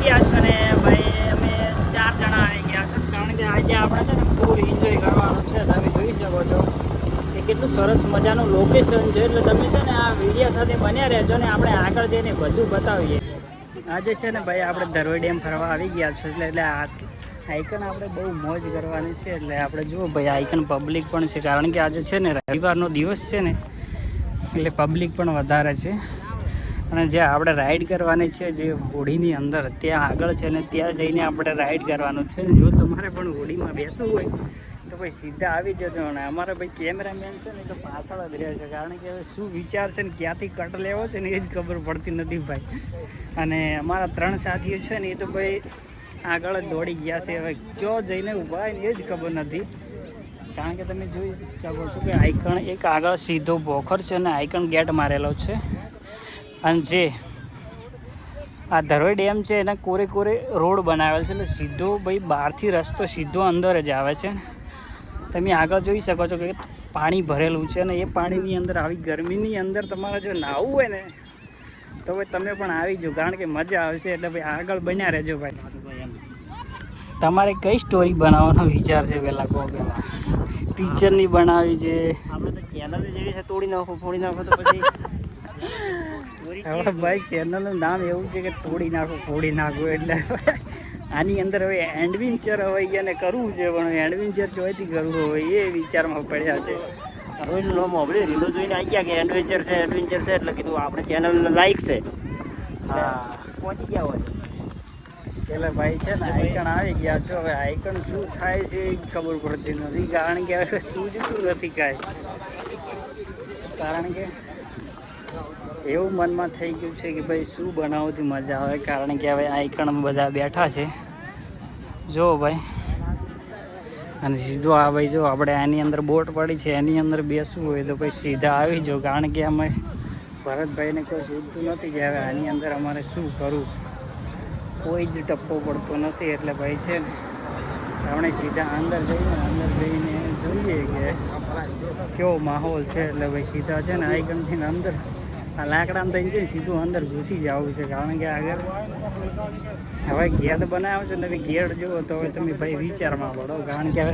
ગયા છે ને ભાઈ અમે 4 જણા આવી ગયા છે, કારણ કે આજે આપણે છે ને ફૂલ એન્જોય કરવાનું છે. તમે જોઈ શકો છો કે કેટલું સરસ મજાનું લોકેશન છે, એટલે તમે છે ને આ વિડીયો સાથે બન્યા રહેજો ને આપણે આગળ જઈને બધું બતાવીએ. આજે છે ને ભાઈ આપણે ધરોઈ ડેમ ફરવા આવી ગયા છે, એટલે આઈકન આપણે બહુ મોજ કરવાની છે. એટલે આપણે જુઓ ભાઈ આઈકન પબ્લિક પણ છે, કારણ કે આજે છે ને રવિવારનો દિવસ છે ને, એટલે પબ્લિક પણ વધારે છે. અને જે આપણે રાઈડ કરવાની છે જે હોડીની અંદર ત્યાં આગળ છે ને ત્યાં જઈને આપણે રાઈડ કરવાનું છે. જો તમારે પણ હોડીમાં બેસવું હોય તો ભાઈ સીધા આવી જજો. અને અમારા ભાઈ કેમેરામેન છે ને તો પાછળ જ રહે છે, કારણ કે હવે શું વિચાર છે ને ક્યાંથી કટ લેવો છે ને એ જ ખબર પડતી નથી ભાઈ. અને અમારા 3 સાથીઓ છે ને એ તો ભાઈ આગળ જ દોડી ગયા છે, હવે ક્યો જઈને ઊભા હોય ને એ જ ખબર નથી. કારણ કે તમે જોઈ શકો છો કે આઈકન એક આગળ સીધો બોખર છે અને આઈકન ગેટ મારેલો છે. અને જે આ ધરોઈ ડેમ છે એના કોરે રોડ બનાવેલ છે, એટલે સીધો ભાઈ બહારથી રસ્તો સીધો અંદર જ આવે છે. તમે આગળ જોઈ શકો છો કે પાણી ભરેલું છે, અને એ પાણીની અંદર આવી ગરમીની અંદર તમારે જો નાહવું હોય ને તો ભાઈ તમે પણ આવી જાઓ, કારણ કે મજા આવશે. એટલે ભાઈ આગળ બન્યા રહેજો ભાઈ. તમારે કઈ સ્ટોરી બનાવવાનો વિચાર છે પહેલાં કહો? પહેલાં પિક્ચરની બનાવી છે? આપણે તો ચેનલ જેવી છે, તોડી નાખો તો પછી હવે ભાઈ ચેનલનું નામ એવું છે કે તોડી નાખો. એટલે આની અંદર હવે એડવેન્ચર હવે એને કરવું છે, પણ એડવેન્ચર જોઈતી કરવું હોય એ વિચારમાં પડ્યા છે. રોઈનું નામ આપણે રીલો જોઈને આવી ગયા કે એડવેન્ચર છે, એટલે કીધું આપણે ચેનલ લાઈક છે. હા, પહોંચી ગયા હોય એટલે ભાઈ છે ને આઈકન આવી ગયા છો. હવે આઈકન શું થાય છે એ ખબર પડતી નથી, કારણ કે હવે સૂઝતું નથી કાંઈ. કારણ કે એવું મનમાં થઈ ગયું છે કે ભાઈ શું બનાવવાથી મજા આવે, કારણ કે હવે આઈકણ બધા બેઠા છે જો ભાઈ. અને સીધો આ ભાઈ જો આપણે આની અંદર બોટ પડી છે, એની અંદર બેસવું હોય તો ભાઈ સીધા આવી જાઓ, કારણ કે અમે ભરતભાઈને કોઈ સૂઝતું નથી કે હવે આની અંદર અમારે શું કરવું. કોઈ જ ટપ્પો પડતો નથી. એટલે ભાઈ છે ને આપણે સીધા અંદર જઈને જોઈએ કે કેવો માહોલ છે. એટલે ભાઈ સીધા છે ને આઈકનથી અંદર આ લાકડામાં થઈને છે સીધું અંદર ઘૂસી જવું છે, કારણ કે આગળ હવે ગેટ બનાવ્યો છે. તમે ગેટ જુઓ તો હવે તમે ભાઈ વિચારમાં પડો, કારણ કે હવે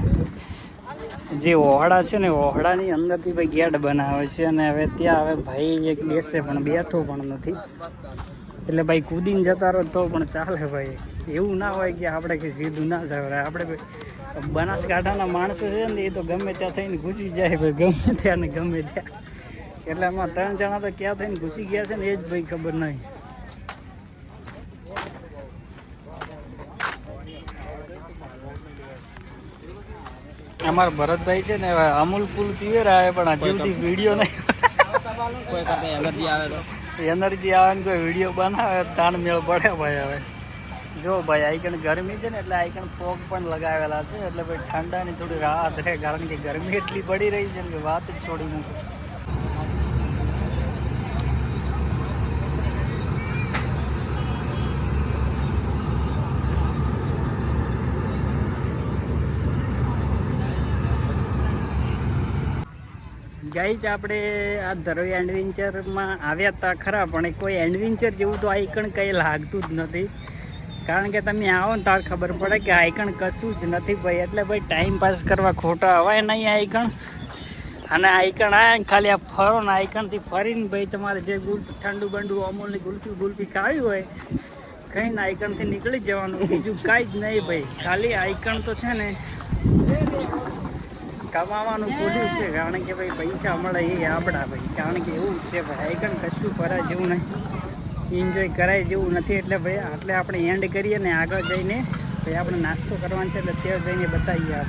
જે ઓહડા છે ને ઓહડાની અંદરથી ભાઈ ગેટ બનાવે છે. અને હવે ત્યાં હવે ભાઈ એક બેસે પણ બેઠો પણ નથી, એટલે ભાઈ કૂદીને જતા રહો તો પણ ચાલે ભાઈ. એવું ના હોય કે આપણે કે સીધું ના જવાય. આપણે બનાસકાંઠાના માણસો છે ને એ તો ગમે ત્યાં થઈને ઘૂસી જાય ભાઈ, ગમે ત્યાં ને ગમે ત્યાં. એટલે આમાં 3 જણા તો ક્યાં થઈને ઘૂસી ગયા છે ને એ જ ભાઈ ખબર નહીં. અમારા ભરતભાઈ છે ને અમૂલ પુલ પીવે આવે, પણ હજુ સુધી વિડીયો નહીં. એનર્જી આવે ને કોઈ વિડીયો બનાવે તાણ મેળ પડે ભાઈ. હવે જો ભાઈ આઈકન ગરમી છે ને એટલે આઈકન ફોગ પણ લગાવેલા છે, એટલે ભાઈ ઠંડાની થોડી રાહત રહે, કારણ કે ગરમી એટલી પડી રહી છે કે વાત જ છોડી મૂકો. ગાઈઝ આપણે આ ધરોઈ એડવેન્ચરમાં આવ્યા હતા ખરા, પણ કોઈ એડવેન્ચર જેવું તો આઈકન કંઈ લાગતું જ નથી. કારણ કે તમે આવો ને તાર ખબર પડે કે આઈકન કશું જ નથી ભાઈ. એટલે ભાઈ ટાઈમ પાસ કરવા ખોટા હવાય નહીં આઈકન. અને આઈકન આવ્યા ને ખાલી આ ફરો ને આઈકનથી ફરીને ભાઈ તમારે જે ઠંડુ બંડુ અમૂલની ગુલ્ફી ખાવી હોય કંઈ ને આઈકનથી નીકળી જવાનું, બીજું કાંઈ જ નહીં ભાઈ. ખાલી આઈકન તો છે ને કમાવાનું ખોલ્યું છે, કારણ કે ભાઈ પૈસા મળે એ આપણા ભાઈ. કારણ કે એવું છે ભાઈ આઈકન કશું કરાય જેવું નહીં, એન્જોય કરાય જેવું નથી. એટલે ભાઈ આટલે આપણે એન્ડ કરીએ ને આગળ જઈને ભાઈ આપણે નાસ્તો કરવાનો છે, એટલે ત્યાં જઈને બતાવીએ આપણે.